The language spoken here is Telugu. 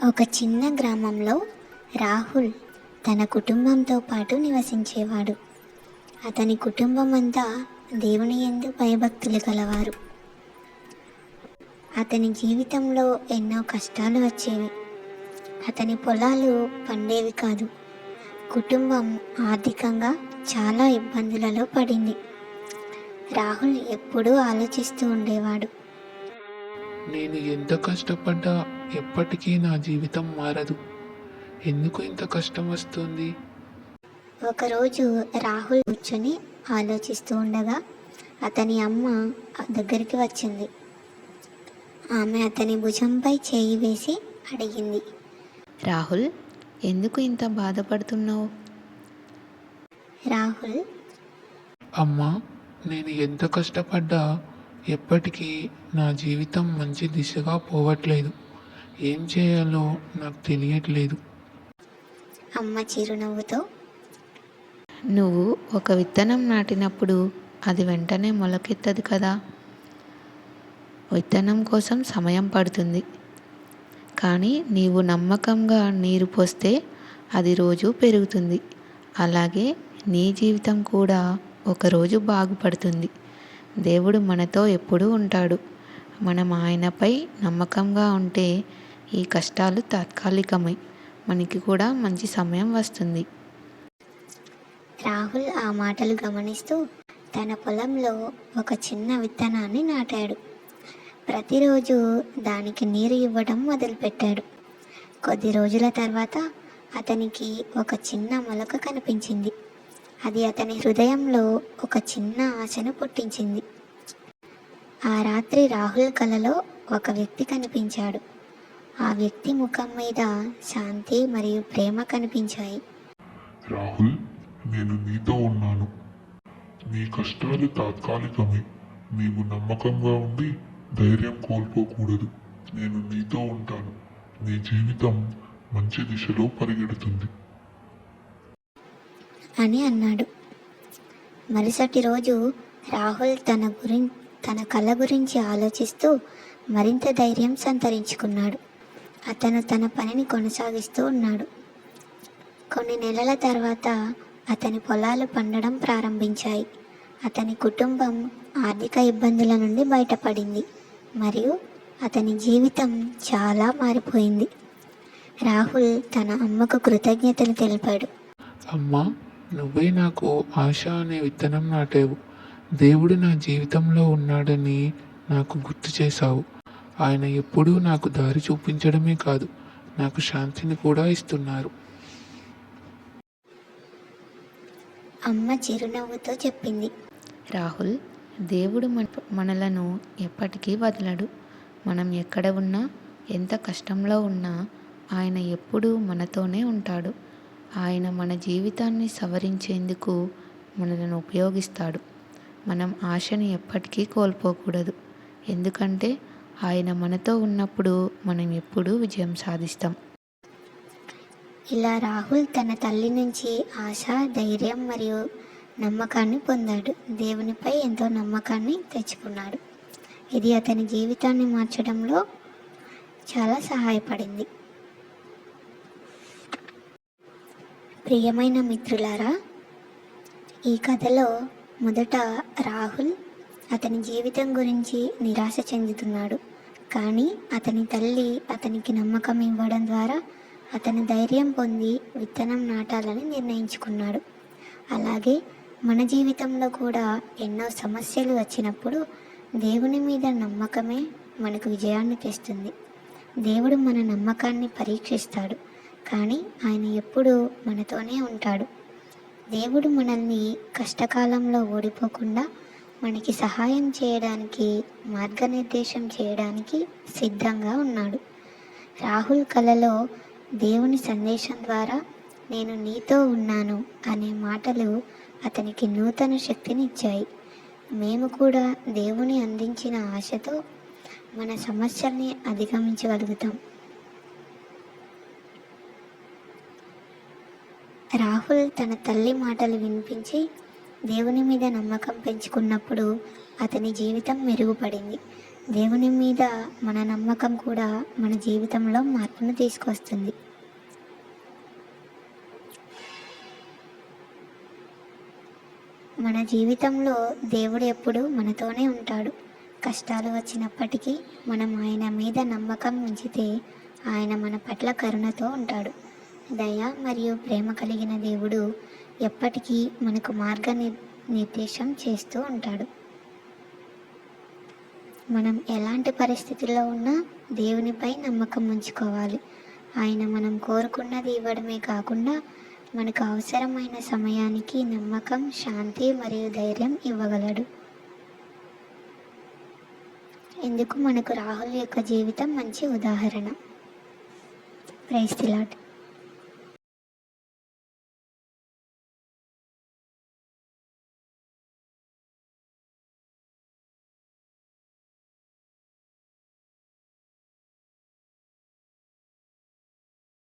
ఒక చిన్న గ్రామంలో రాహుల్ తన కుటుంబంతో పాటు నివసించేవాడు. అతని కుటుంబం అంతా దేవుని యందు భయభక్తులు కలవారు. అతని జీవితంలో ఎన్నో కష్టాలు వచ్చేవి. అతని పొలాలు పండేవి కాదు. కుటుంబం ఆర్థికంగా చాలా ఇబ్బందులలో పడింది. రాహుల్ ఎప్పుడూ ఆలోచిస్తూ ఉండేవాడు. నేను ఎంత కష్టపడ్డా ఎప్పటికీ నా జీవితం మారదు. ఎందుకు ఇంత కష్టం వస్తుంది? ఒకరోజు రాహుల్ కూర్చొని ఆలోచిస్తూ ఉండగా అతని అమ్మ దగ్గరికి వచ్చింది. ఆమె అతని భుజంపై చేయి వేసి అడిగింది, రాహుల్, ఎందుకు ఇంత బాధపడుతున్నావు? రాహుల్, అమ్మా, నేను ఎంత కష్టపడ్డా ఎప్పటికీ నా జీవితం మంచి దిశగా పోవట్లేదు. ఏం చేయాలో నాకు తెలియట్లేదు. అమ్మ చిరునవ్వుతో, నువ్వు ఒక విత్తనం నాటినప్పుడు అది వెంటనే మొలకెత్తదు కదా. విత్తనం కోసం సమయం పడుతుంది. కానీ నీవు నమ్మకంగా నీరు పోస్తే అది రోజు పెరుగుతుంది. అలాగే నీ జీవితం కూడా ఒకరోజు బాగుపడుతుంది. దేవుడు మనతో ఎప్పుడూ ఉంటాడు. మనం ఆయనపై నమ్మకంగా ఉంటే ఈ కష్టాలు తాత్కాలికమై మనకి కూడా మంచి సమయం వస్తుంది. రాహుల్ ఆ మాటలు గమనిస్తూ తన పొలంలో ఒక చిన్న విత్తనాన్ని నాటాడు. ప్రతిరోజు దానికి నీరు ఇవ్వడం మొదలుపెట్టాడు. కొద్ది రోజుల తర్వాత అతనికి ఒక చిన్న మొలక కనిపించింది. అది అతని హృదయంలో ఒక చిన్న ఆశను పుట్టించింది. ఆ రాత్రి రాహుల్ కలలో ఒక వ్యక్తి కనిపించాడు. ఆ వ్యక్తి ముఖం మీద శాంతి మరియు ప్రేమ కనిపించాయి. రాహుల్, నేను నీతో ఉన్నాను. నీ కష్టాలు తాత్కాలికమే. నీవు నమ్మకంగా ఉండి ధైర్యం కోల్పోకూడదు. నేను నీతో ఉంటాను. నీ జీవితం మంచి దిశలో పరిగెడుతుంది అని అన్నాడు. మరుసటి రోజు రాహుల్ తన కళ గురించి ఆలోచిస్తూ మరింత ధైర్యం సంతరించుకున్నాడు. అతను తన పనిని కొనసాగిస్తూ ఉన్నాడు. కొన్ని నెలల తర్వాత అతని పొలాలు పండడం ప్రారంభించాయి. అతని కుటుంబం ఆర్థిక ఇబ్బందుల నుండి బయటపడింది మరియు అతని జీవితం చాలా మారిపోయింది. రాహుల్ తన అమ్మకు కృతజ్ఞతలు తెలిపాడు. అమ్మా, నువ్వే నాకు ఆశ అనే విత్తనం నాటావు. దేవుడు నా జీవితంలో ఉన్నాడని నాకు గుర్తు చేశావు. ఆయన ఎప్పుడూ నాకు దారి చూపించడమే కాదు, నాకు శాంతిని కూడా ఇస్తున్నారు. అమ్మ చిరునవ్వుతో చెప్పింది, రాహుల్, దేవుడు మనలను ఎప్పటికీ వదలడు. మనం ఎక్కడ ఉన్నా, ఎంత కష్టంలో ఉన్నా ఆయన ఎప్పుడూ మనతోనే ఉంటాడు. ఆయన మన జీవితాన్ని సవరించేందుకు మనలను ఉపయోగిస్తాడు. మనం ఆశని ఎప్పటికీ కోల్పోకూడదు. ఎందుకంటే ఆయన మనతో ఉన్నప్పుడు మనం ఎప్పుడూ విజయం సాధిస్తాం. ఇలా రాహుల్ తన తల్లి నుంచి ఆశ, ధైర్యం మరియు నమ్మకాన్ని పొందాడు. దేవునిపై ఎంతో నమ్మకాన్ని తెచ్చుకున్నాడు. ఇది అతని జీవితాన్ని మార్చడంలో చాలా సహాయపడింది. ప్రియమైన మిత్రులారా, ఈ కథలో మొదట రాహుల్ అతని జీవితం గురించి నిరాశ చెందుతున్నాడు. కానీ అతని తల్లి అతనికి నమ్మకం ఇవ్వడం ద్వారా అతను ధైర్యం పొంది విత్తనం నాటాలని నిర్ణయించుకున్నాడు. అలాగే మన జీవితంలో కూడా ఎన్నో సమస్యలు వచ్చినప్పుడు దేవుని మీద నమ్మకమే మనకు విజయాన్ని తెస్తుంది. దేవుడు మన నమ్మకాన్ని పరీక్షిస్తాడు, కానీ ఆయన ఎప్పుడూ మనతోనే ఉంటాడు. దేవుడు మనల్ని కష్టకాలంలో ఓడిపోకుండా మనకి సహాయం చేయడానికి, మార్గనిర్దేశం చేయడానికి సిద్ధంగా ఉన్నాడు. రాహుల్ కలలో దేవుని సందేశం ద్వారా నేను నీతో ఉన్నాను అనే మాటలు అతనికి నూతన శక్తిని ఇచ్చాయి. మేము కూడా దేవుని అందించిన ఆశతో మన సమస్యల్ని అధిగమించగలుగుతాం. రాహుల్ తన తల్లి మాటలు వినిపించి దేవుని మీద నమ్మకం పెంచుకున్నప్పుడు అతని జీవితం మెరుగుపడింది. దేవుని మీద మన నమ్మకం కూడా మన జీవితంలో మార్పును తీసుకొస్తుంది. మన జీవితంలో దేవుడు ఎప్పుడూ మనతోనే ఉంటాడు. కష్టాలు వచ్చినప్పటికీ మనం ఆయన మీద నమ్మకం ఉంచితే ఆయన మన పట్ల కరుణతో ఉంటాడు. దయ మరియు ప్రేమ కలిగిన దేవుడు ఎప్పటికీ మనకు నిర్దేశం చేస్తూ ఉంటాడు. మనం ఎలాంటి పరిస్థితుల్లో ఉన్నా దేవునిపై నమ్మకం ఉంచుకోవాలి. ఆయన మనం కోరుకున్నది ఇవ్వడమే కాకుండా మనకు అవసరమైన సమయానికి నమ్మకం, శాంతి మరియు ధైర్యం ఇవ్వగలడు. ఇందుకు మనకు రాహుల్ యొక్క జీవితం మంచి ఉదాహరణ. Praise the lord.